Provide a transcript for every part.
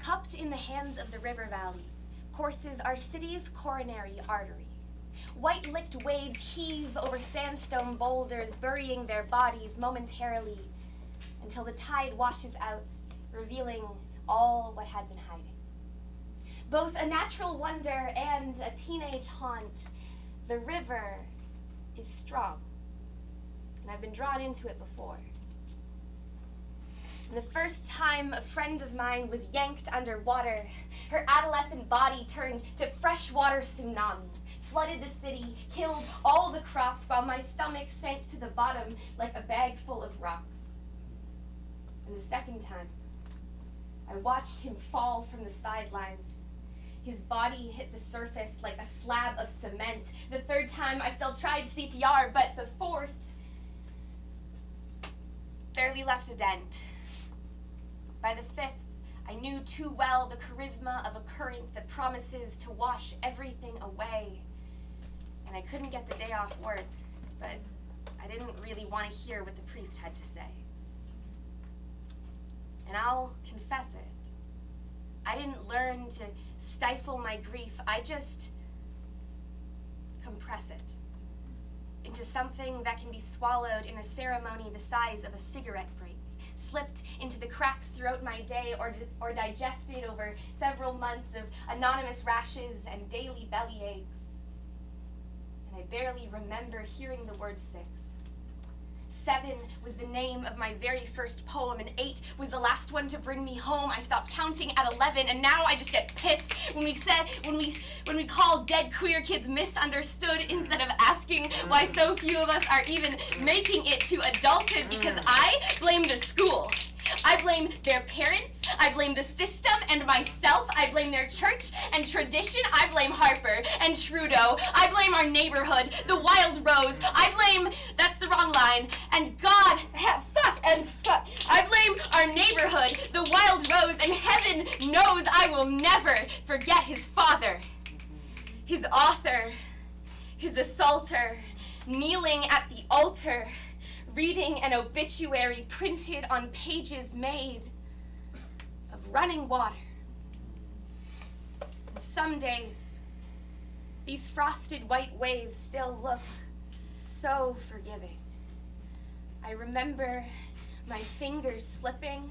Cupped in the hands of the river valley, courses our city's coronary artery. White-licked waves heave over sandstone boulders, burying their bodies momentarily until the tide washes out, revealing all what had been hiding. Both a natural wonder and a teenage haunt, the river is strong, and I've been drawn into it before. And the first time a friend of mine was yanked underwater, her adolescent body turned to freshwater tsunami, flooded the city, killed all the crops while my stomach sank to the bottom like a bag full of rocks. And the second time, I watched him fall from the sidelines. His body hit the surface like a slab of cement. The third time, I still tried CPR, but the fourth barely left a dent. By the fifth, I knew too well the charisma of a current that promises to wash everything away. And I couldn't get the day off work, but I didn't really want to hear what the priest had to say. And I'll confess it. I didn't learn to stifle my grief. I just compress it into something that can be swallowed in a ceremony the size of a cigarette break, slipped into the cracks throughout my day, or digested over several months of anonymous rashes and daily bellyaches. And I barely remember hearing the word 6. 7 was the name of my very first poem, and 8 was the last one to bring me home. I stopped counting at 11, and now I just get pissed when we call dead queer kids misunderstood instead of asking why so few of us are even making it to adulthood, because I blame the school. I blame their parents, I blame the system and myself, I blame their church and tradition, I blame Harper and Trudeau, I blame our neighborhood, the wild rose, I blame, that's the wrong line, and God, fuck, I blame our neighborhood, the wild rose, and heaven knows I will never forget his father, his author, his assaulter, kneeling at the altar, reading an obituary printed on pages made of running water. And some days, these frosted white waves still look so forgiving. I remember my fingers slipping.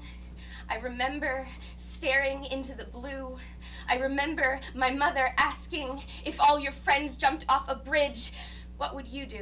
I remember staring into the blue. I remember my mother asking if all your friends jumped off a bridge, what would you do?